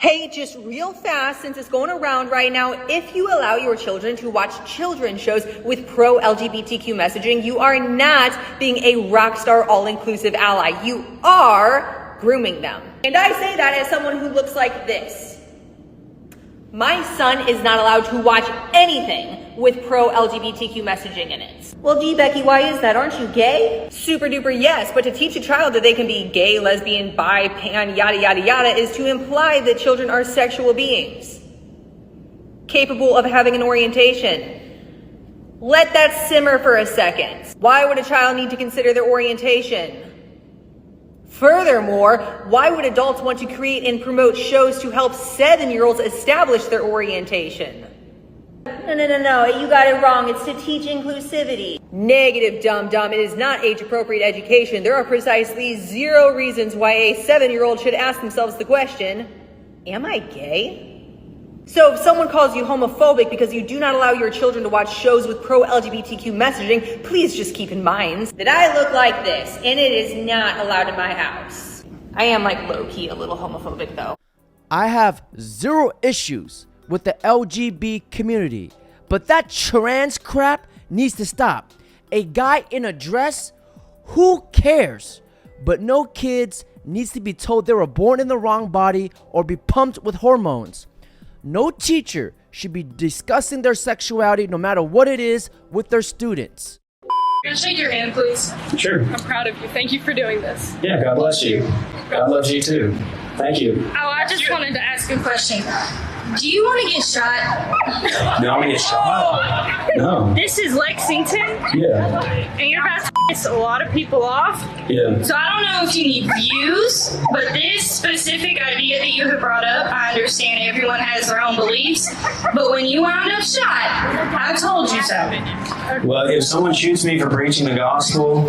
Hey, just real fast, since it's going around right now, if you allow your children to watch children's shows with pro-LGBTQ messaging, you are not being a rock star all-inclusive ally. You are grooming them. And I say that as someone who looks like this. My son is not allowed to watch anything with pro-LGBTQ messaging in it. Well, gee, Becky, why is that? Aren't you gay? Super duper yes, but to teach a child that they can be gay, lesbian, bi, pan, yada yada yada is to imply that children are sexual beings, capable of having an orientation. Let that simmer for a second. Why would a child need to consider their orientation? Furthermore, why would adults want to create and promote shows to help 7-year-olds establish their orientation? No, you got it wrong. It's to teach inclusivity. Negative, dum-dum. It is not age-appropriate education. There are precisely 0 reasons why a 7-year-old should ask themselves the question, am I gay? So if someone calls you homophobic because you do not allow your children to watch shows with pro-LGBTQ messaging, please just keep in mind that I look like this, and it is not allowed in my house. I am like low-key a little homophobic though. I have 0 issues with the LGB community, but that trans crap needs to stop. A guy in a dress, who cares? But no kids needs to be told they were born in the wrong body or be pumped with hormones. No teacher should be discussing their sexuality, no matter what it is, with their students. Can I shake your hand, please? Sure. I'm proud of you. Thank you for doing this. Yeah, God bless you. God loves you too. Thank you. Oh, I just wanted to ask a question. Do you want to get shot? No, I'm gonna get shot. No. This is Lexington, Yeah. and you're about to piss a lot of people off. Yeah. So I don't know if you need views, but this specific idea that you have brought up, I understand everyone has their own beliefs, but when you wound up shot, I told you so. Well, if someone shoots me for preaching the gospel,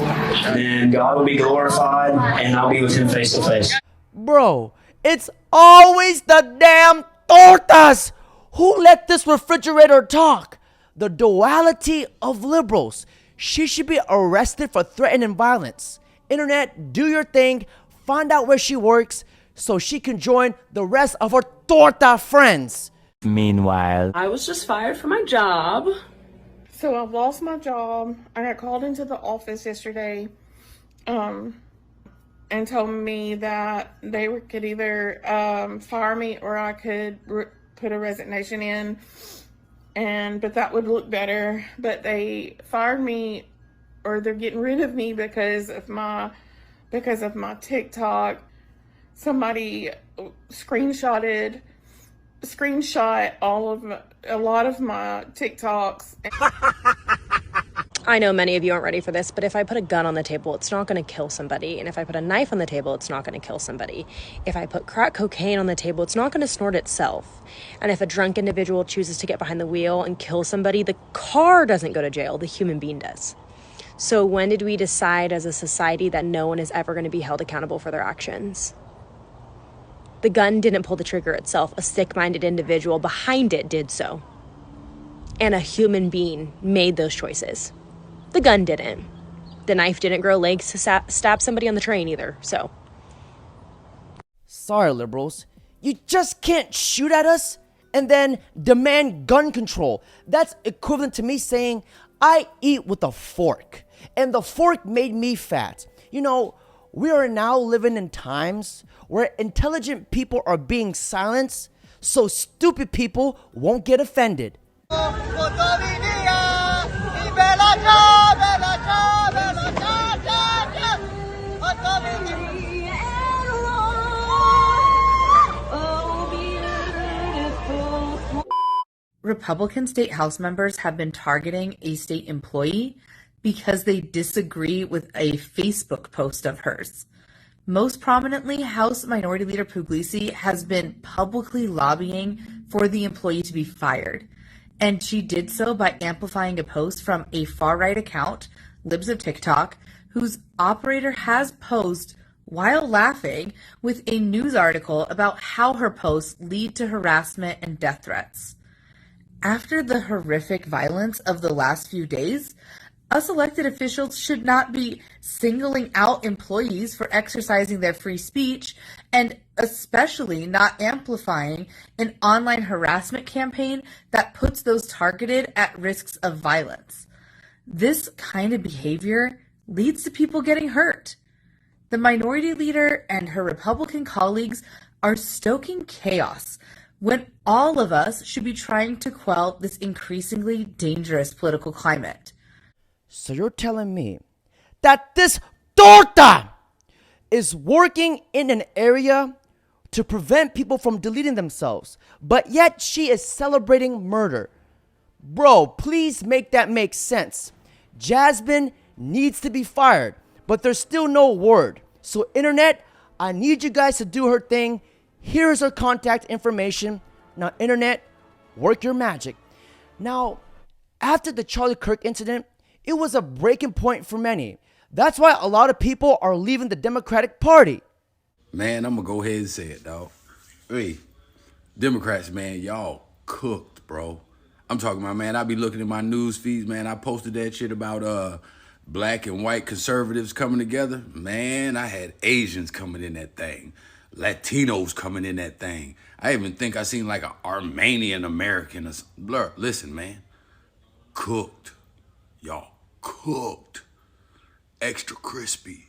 then God will be glorified, and I'll be with Him face to face. Bro, it's always the damn tortas! Who let this refrigerator talk? The duality of liberals. She should be arrested for threatening violence. Internet, do your thing. Find out where she works so she can join the rest of her torta friends. Meanwhile, I was just fired from my job. So I've lost my job. I got called into the office yesterday and told me that they could either fire me or I could put a resignation in, but that would look better. But they fired me, or they're getting rid of me because of my TikTok. Somebody screenshot a lot of my TikToks. I know many of you aren't ready for this, but if I put a gun on the table, it's not going to kill somebody. And if I put a knife on the table, it's not going to kill somebody. If I put crack cocaine on the table, it's not going to snort itself. And if a drunk individual chooses to get behind the wheel and kill somebody, the car doesn't go to jail, the human being does. So when did we decide as a society that no one is ever going to be held accountable for their actions? The gun didn't pull the trigger itself. A sick-minded individual behind it did so. And a human being made those choices. The gun didn't. The knife didn't grow legs to stab somebody on the train either, so. Sorry, liberals. You just can't shoot at us and then demand gun control. That's equivalent to me saying, I eat with a fork, and the fork made me fat. You know, we are now living in times where intelligent people are being silenced so stupid people won't get offended. Republican state House members have been targeting a state employee because they disagree with a Facebook post of hers. Most prominently, House Minority Leader Puglisi has been publicly lobbying for the employee to be fired, and she did so by amplifying a post from a far-right account, Libs of TikTok, whose operator has posed while laughing with a news article about how her posts lead to harassment and death threats. After the horrific violence of the last few days, us elected officials should not be singling out employees for exercising their free speech and especially not amplifying an online harassment campaign that puts those targeted at risks of violence. This kind of behavior leads to people getting hurt. The minority leader and her Republican colleagues are stoking chaos when all of us should be trying to quell this increasingly dangerous political climate. So you're telling me that this torta is working in an area to prevent people from deleting themselves, but yet she is celebrating murder. Bro, please make that make sense. Jasmine needs to be fired, but there's still no word. So internet, I need you guys to do her thing. Here's her contact information. Now internet, work your magic. Now, after the Charlie Kirk incident, it was a breaking point for many. That's why a lot of people are leaving the Democratic Party. Man, I'm gonna go ahead and say it, dog. Hey, Democrats, man, y'all cooked, bro. I'm talking about, man, I be looking at my news feeds, man. I posted that shit about black and white conservatives coming together. Man, I had Asians coming in that thing. Latinos coming in that thing. I even think I seen like an Armenian American or something. Blur, listen, man. Cooked. Y'all cooked. Extra crispy.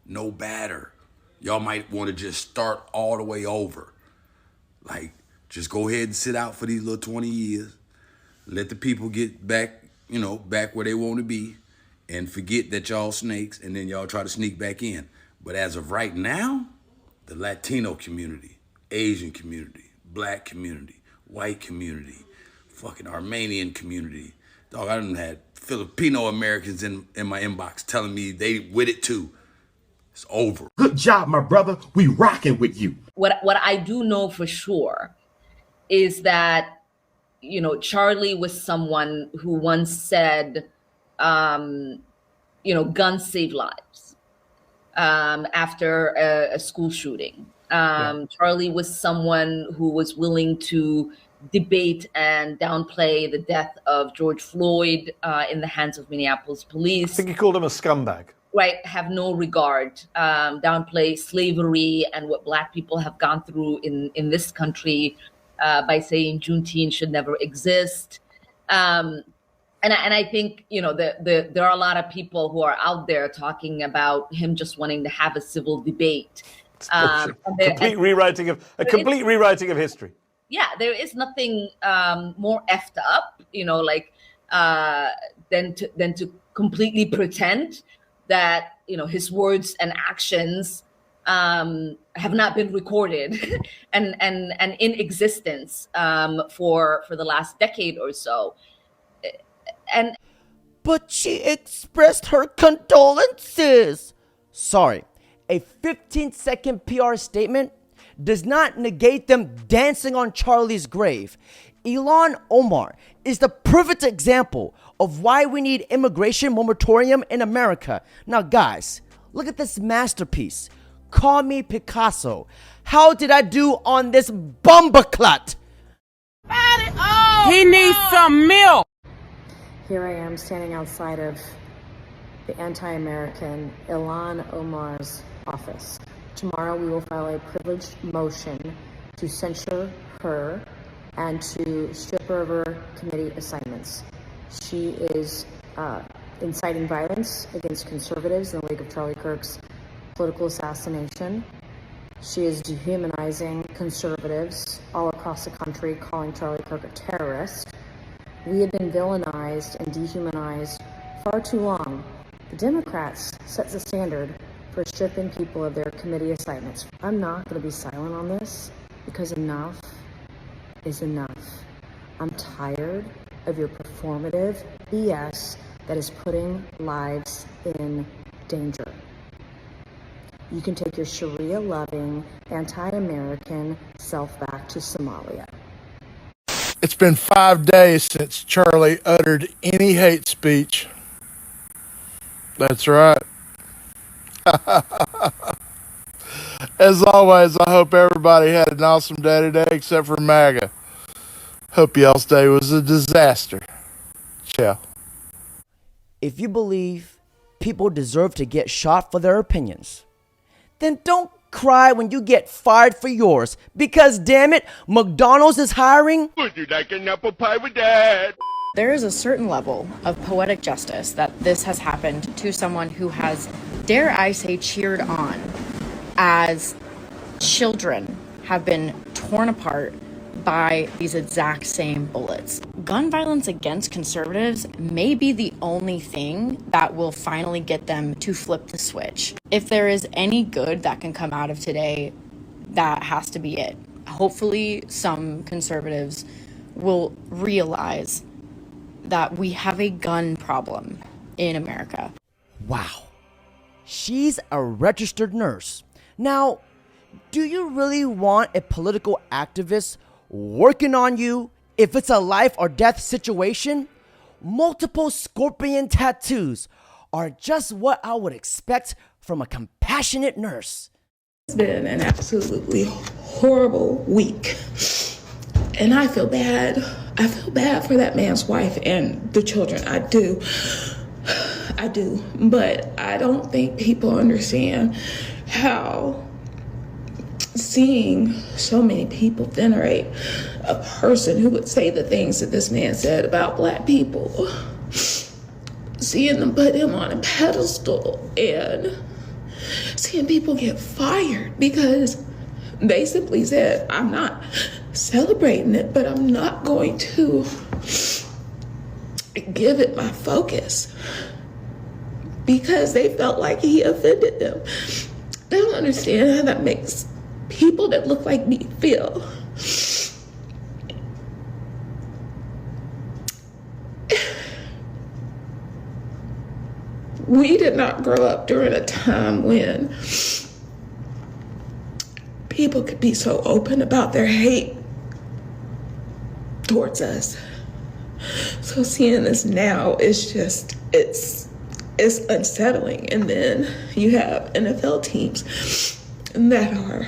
No batter. Y'all might want to just start all the way over. Like, just go ahead and sit out for these little 20 years. Let the people get back, back where they want to be. And forget that y'all snakes, and then y'all try to sneak back in. But as of right now, the Latino community, Asian community, black community, white community, fucking Armenian community. Dog, I done had Filipino Americans in my inbox telling me they with it too. It's over. Good job, my brother. We rocking with you. What I do know for sure is that, Charlie was someone who once said, guns save lives after a school shooting. Charlie was someone who was willing to debate and downplay the death of George Floyd in the hands of Minneapolis police. I think he called him a scumbag. Right, have no regard, downplay slavery and what Black people have gone through in this country by saying Juneteenth should never exist. And I think, there are a lot of people who are out there talking about him just wanting to have a civil debate. Complete rewriting of history. Yeah, there is nothing more effed up, than to completely pretend that his words and actions have not been recorded and in existence for the last decade or so. But she expressed her condolences. Sorry, a 15-second PR statement does not negate them dancing on Charlie's grave. Ilhan Omar is the perfect example of why we need immigration moratorium in America. Now, guys, look at this masterpiece. Call me Picasso. How did I do on this bumbaclut? He needs some milk. Here I am standing outside of the anti-American Ilhan Omar's office. Tomorrow we will file a privileged motion to censure her and to strip her of her committee assignments. She is inciting violence against conservatives in the wake of Charlie Kirk's political assassination. She is dehumanizing conservatives all across the country, calling Charlie Kirk a terrorist. We have been villainized and dehumanized far too long. The Democrats set the standard for stripping people of their committee assignments. I'm not going to be silent on this because enough is enough. I'm tired of your performative BS that is putting lives in danger. You can take your Sharia-loving, anti-American self back to Somalia. It's been 5 days since Charlie uttered any hate speech. That's right. As always, I hope everybody had an awesome day today, except for MAGA. Hope y'all's day was a disaster. Ciao. If you believe people deserve to get shot for their opinions, then don't cry when you get fired for yours. Because damn it, McDonald's is hiring. Would you like an apple pie with that? There is a certain level of poetic justice that this has happened to someone who has, dare I say, cheered on as children have been torn apart by these exact same bullets. Gun violence against conservatives may be the only thing that will finally get them to flip the switch. If there is any good that can come out of today, that has to be it. Hopefully, some conservatives will realize that we have a gun problem in America. Wow. She's a registered nurse. Now, do you really want a political activist working on you if it's a life or death situation? Multiple scorpion tattoos are just what I would expect from a compassionate nurse. It's been an absolutely horrible week. And I feel bad. I feel bad for that man's wife and the children. I do. But I don't think people understand how seeing so many people venerate a person who would say the things that this man said about Black people, seeing them put him on a pedestal and seeing people get fired because they simply said, I'm not celebrating it, but I'm not going to give it my focus because they felt like he offended them. They don't understand how that makes people that look like me feel. We did not grow up during a time when people could be so open about their hate towards us. So seeing this now is just, it's unsettling. And then you have NFL teams that are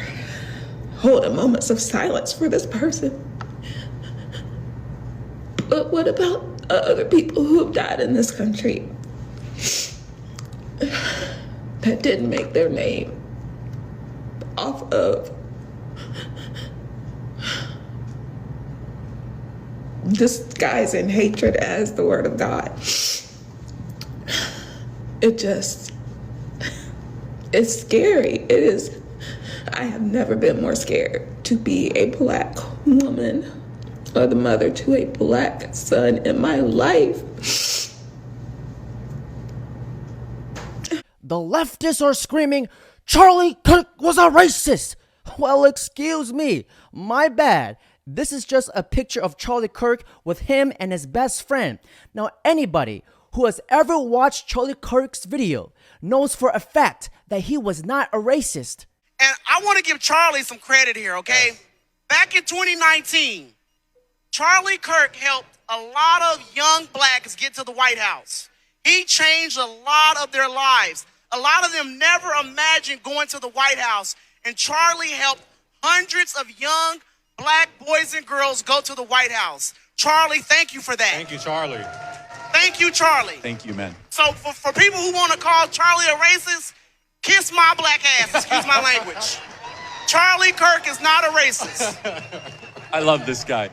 holding moments of silence for this person. But what about other people who have died in this country that didn't make their name off of disguising hatred as the word of God? It's scary. It is. I have never been more scared to be a Black woman or the mother to a Black son in my life. The leftists are screaming, Charlie Kirk was a racist. Well, excuse me, my bad. This is just a picture of Charlie Kirk with him and his best friend. Now, anybody who has ever watched Charlie Kirk's video knows for a fact that he was not a racist. And I want to give Charlie some credit here, okay? Back in 2019, Charlie Kirk helped a lot of young Blacks get to the White House. He changed a lot of their lives. A lot of them never imagined going to the White House, and Charlie helped hundreds of young Black boys and girls go to the White House. Charlie, thank you for that. Thank you, Charlie. Thank you, Charlie. Thank you, man. So for people who want to call Charlie a racist, kiss my Black ass, excuse my language. Charlie Kirk is not a racist. I love this guy.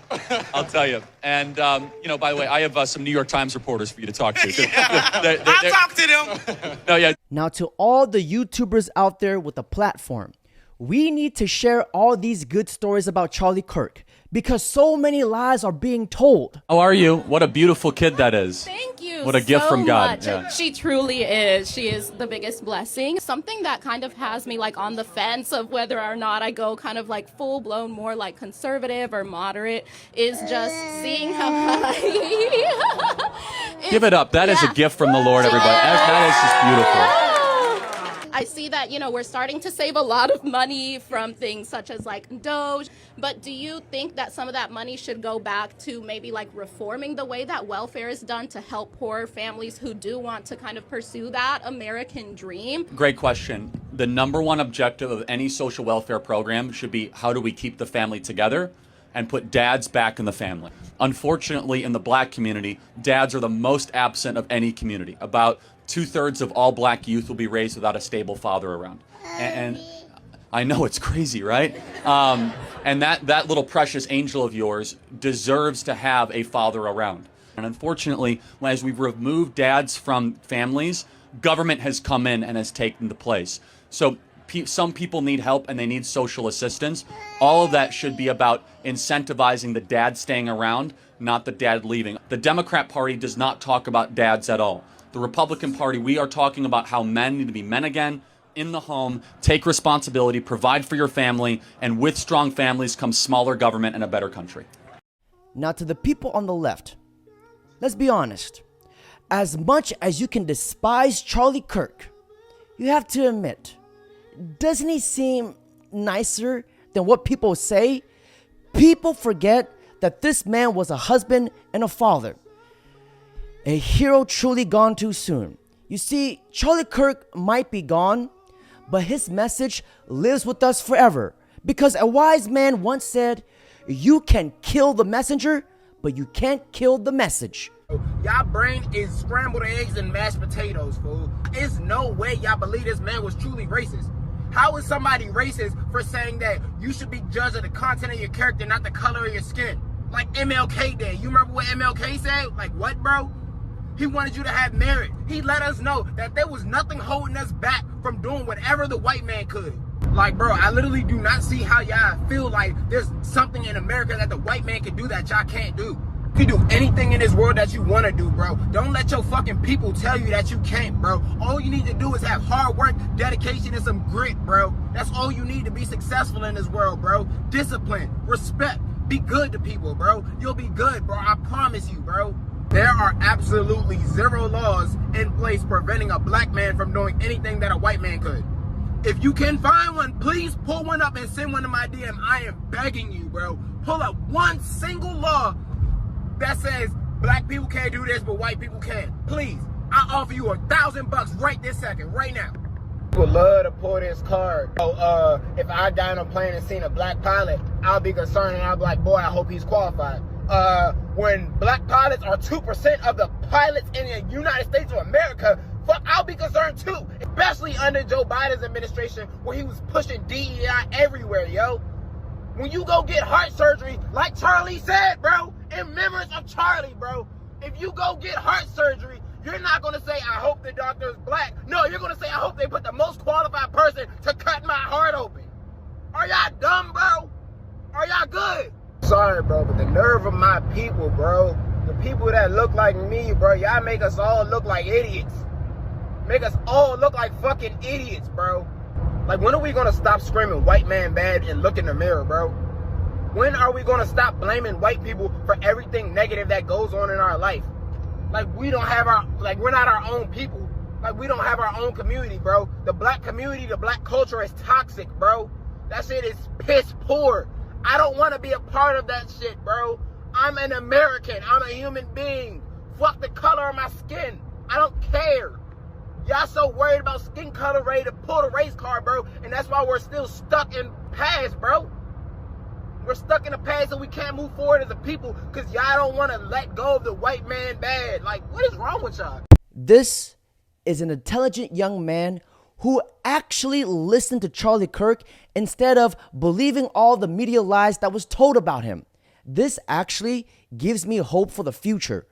I'll tell you. And, by the way, I have some New York Times reporters for you to talk to. I'll talk to them. No, yeah. Now, to all the YouTubers out there with a platform, we need to share all these good stories about Charlie Kirk because so many lies are being told. How are you? What a beautiful kid that is. Thank you. What a gift from God. Yeah. She truly is. She is the biggest blessing. Something that kind of has me like on the fence of whether or not I go kind of like full blown more like conservative or moderate is just seeing how Give it up. That is a gift from the Lord, everybody. That is just beautiful. I see that, we're starting to save a lot of money from things such as like Doge, but do you think that some of that money should go back to maybe like reforming the way that welfare is done to help poor families who do want to kind of pursue that American dream? Great question. The number one objective of any social welfare program should be how do we keep the family together and put dads back in the family. Unfortunately, in the Black community, dads are the most absent of any community. About 2/3 of all Black youth will be raised without a stable father around. And I know it's crazy, right? And that little precious angel of yours deserves to have a father around. And unfortunately, as we've removed dads from families, government has come in and has taken the place. So some people need help and they need social assistance. All of that should be about incentivizing the dad staying around, not the dad leaving. The Democrat Party does not talk about dads at all. The Republican Party, we are talking about how men need to be men again, in the home, take responsibility, provide for your family, and with strong families comes smaller government and a better country. Now to the people on the left, let's be honest. As much as you can despise Charlie Kirk, you have to admit, doesn't he seem nicer than what people say? People forget that this man was a husband and a father. A hero truly gone too soon. You see, Charlie Kirk might be gone, but his message lives with us forever. Because a wise man once said, you can kill the messenger, but you can't kill the message. Y'all brain is scrambled eggs and mashed potatoes, fool. There's no way y'all believe this man was truly racist. How is somebody racist for saying that you should be judged of the content of your character, not the color of your skin? Like MLK did. You remember what MLK said? Like what, bro? He wanted you to have merit. He let us know that there was nothing holding us back from doing whatever the white man could. Like, bro, I literally do not see how y'all feel like there's something in America that the white man can do that y'all can't do. You can do anything in this world that you want to do, bro. Don't let your fucking people tell you that you can't, bro. All you need to do is have hard work, dedication, and some grit, bro. That's all you need to be successful in this world, bro. Discipline, respect, be good to people, bro. You'll be good, bro. I promise you, bro. There are absolutely zero laws in place preventing a black man from doing anything that a white man could. If you can find one, please pull one up and send one to my DM. I am begging you, bro. Pull up one single law that says black people can't do this, but white people can. Please, I offer you $1,000 right this second, right now. Would love to pull this card. So, if I got on a plane and seen a black pilot, I'll be concerned and I'll be like, boy, I hope he's qualified. When black pilots are 2% of the pilots in the United States of America, fuck, I'll be concerned too. Especially under Joe Biden's administration, where he was pushing DEI everywhere, yo. When you go get heart surgery, like Charlie said, bro, in remembrance of Charlie, bro, if you go get heart surgery, you're not gonna say, I hope the doctor is black. No, you're gonna say, I hope they put the most qualified person to cut my heart open. Are y'all dumb, bro? Are y'all good? Sorry, bro, but the nerve of my people, bro, the people that look like me, bro, y'all make us all look like idiots. Make us all look like fucking idiots, bro. Like, when are we gonna stop screaming white man bad and look in the mirror, bro? When are we gonna stop blaming white people for everything negative that goes on in our life? Like, we don't have we're not our own people. Like, we don't have our own community, bro. The black community, the black culture is toxic, bro. That shit is piss poor. I don't want to be a part of that shit, bro. I'm an American. I'm a human being. Fuck the color of my skin. I don't care. Y'all so worried about skin color, ready to pull the race card, bro. And that's why we're still stuck in past, bro. We're stuck in the past and we can't move forward as a people because y'all don't want to let go of the white man bad. Like, what is wrong with y'all? This is an intelligent young man who actually listened to Charlie Kirk instead of believing all the media lies that was told about him. This actually gives me hope for the future.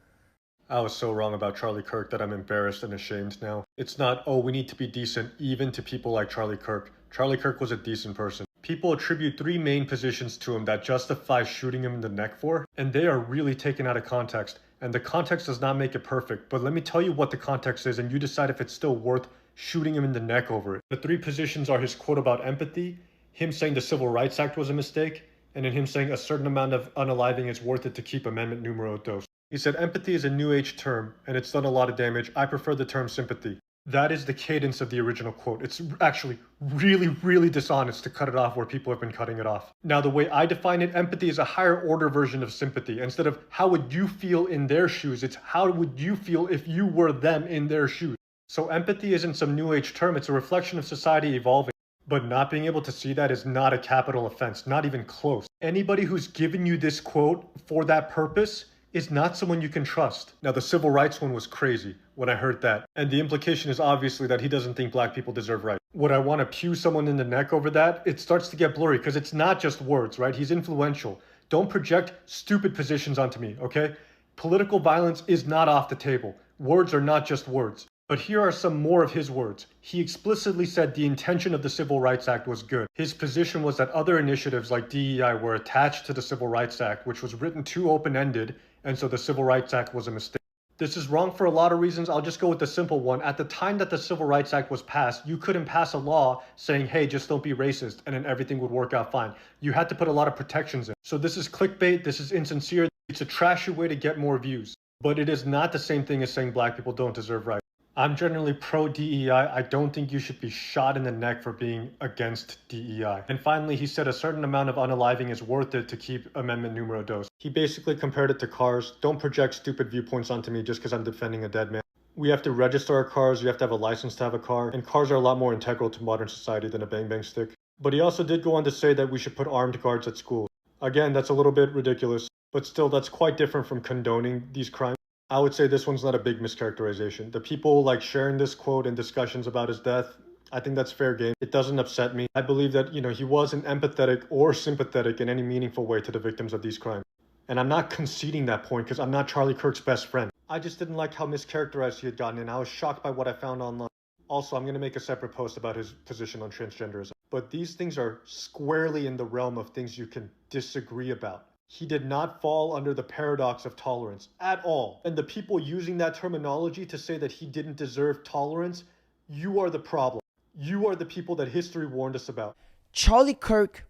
I was so wrong about Charlie Kirk that I'm embarrassed and ashamed now. It's not, oh, we need to be decent even to people like Charlie Kirk. Charlie Kirk was a decent person. People attribute 3 main positions to him that justify shooting him in the neck for, and they are really taken out of context. And the context does not make it perfect, but let me tell you what the context is and you decide if it's still worth shooting him in the neck over it. The 3 positions are his quote about empathy, him saying the Civil Rights Act was a mistake, and then him saying a certain amount of unaliving is worth it to keep Amendment Numero Dos. He said empathy is a new age term, and it's done a lot of damage. I prefer the term sympathy. That is the cadence of the original quote. It's actually really, really dishonest to cut it off where people have been cutting it off. Now, the way I define it, empathy is a higher order version of sympathy. Instead of how would you feel in their shoes, it's how would you feel if you were them in their shoes. So empathy isn't some new age term, it's a reflection of society evolving. But not being able to see that is not a capital offense, not even close. Anybody who's given you this quote for that purpose is not someone you can trust. Now, the civil rights one was crazy when I heard that. And the implication is obviously that he doesn't think black people deserve rights. would I want to pew someone in the neck over that? It starts to get blurry because it's not just words, right? He's influential. Don't project stupid positions onto me, okay? Political violence is not off the table. Words are not just words. But here are some more of his words. He explicitly said the intention of the Civil Rights Act was good. His position was that other initiatives like DEI were attached to the Civil Rights Act, which was written too open-ended, and so the Civil Rights Act was a mistake. This is wrong for a lot of reasons. I'll just go with the simple one. At the time that the Civil Rights Act was passed, you couldn't pass a law saying, hey, just don't be racist, and then everything would work out fine. You had to put a lot of protections in. So this is clickbait, this is insincere, it's a trashy way to get more views. But it is not the same thing as saying black people don't deserve rights. I'm generally pro-DEI. I don't think you should be shot in the neck for being against DEI. And finally, he said a certain amount of unaliving is worth it to keep amendment numero dos. He basically compared it to cars. Don't project stupid viewpoints onto me just because I'm defending a dead man. We have to register our cars, you have to have a license to have a car, and cars are a lot more integral to modern society than a bang-bang stick. But he also did go on to say that we should put armed guards at schools. Again, that's a little bit ridiculous, but still, that's quite different from condoning these crimes. I would say this one's not a big mischaracterization. The people like sharing this quote in discussions about his death, I think that's fair game. It doesn't upset me. I believe that, he wasn't empathetic or sympathetic in any meaningful way to the victims of these crimes. And I'm not conceding that point because I'm not Charlie Kirk's best friend. I just didn't like how mischaracterized he had gotten, and I was shocked by what I found online. Also, I'm going to make a separate post about his position on transgenderism. But these things are squarely in the realm of things you can disagree about. He did not fall under the paradox of tolerance at all. And the people using that terminology to say that he didn't deserve tolerance, you are the problem. You are the people that history warned us about. Charlie Kirk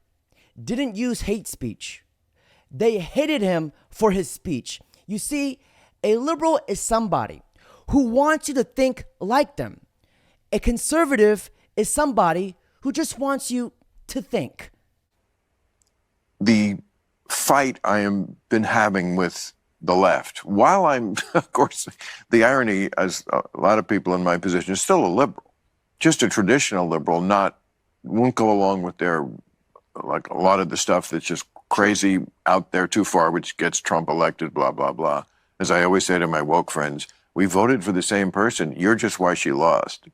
didn't use hate speech. They hated him for his speech. You see, a liberal is somebody who wants you to think like them. A conservative is somebody who just wants you to think. The fight I am been having with the left, while I'm, of course, the irony, as a lot of people in my position, is still a liberal, just a traditional liberal, won't go along with their, like a lot of the stuff that's just crazy out there too far, which gets Trump elected, blah, blah, blah. As I always say to my woke friends, we voted for the same person. You're just why she lost.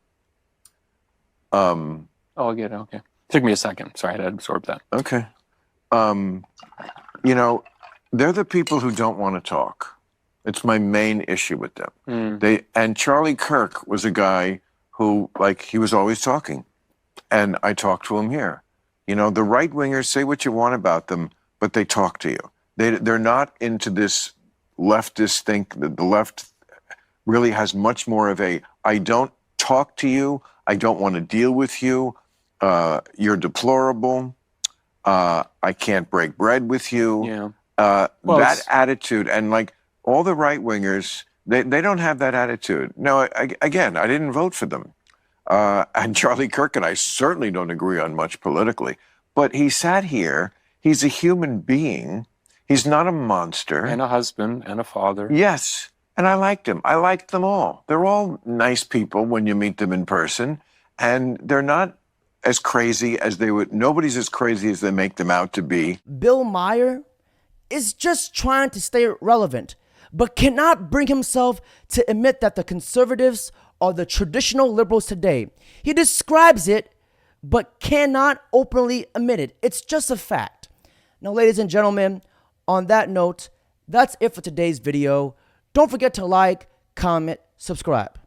Oh, I get it. Okay. Took me a second. Sorry, I had to absorb that. Okay. They're the people who don't want to talk. It's my main issue with them. And Charlie Kirk was a guy who, he was always talking. And I talked to him here. The right-wingers say what you want about them, but they talk to you. They're not into this leftist think. The left really has much more of I don't talk to you. I don't want to deal with you. You're deplorable. I can't break bread with you. Yeah. That attitude, and all the right-wingers, they don't have that attitude. No, again, I didn't vote for them. And Charlie Kirk and I certainly don't agree on much politically. But he sat here. He's a human being. He's not a monster. And a husband and a father. Yes. And I liked him. I liked them all. They're all nice people when you meet them in person. And they're not as crazy as they would. Nobody's as crazy as they make them out to be. Bill Maher is just trying to stay relevant, but cannot bring himself to admit that the conservatives are the traditional liberals today. He describes it, but cannot openly admit it. It's just a fact. Now, ladies and gentlemen, on that note, that's it for today's video. Don't forget to like, comment, subscribe.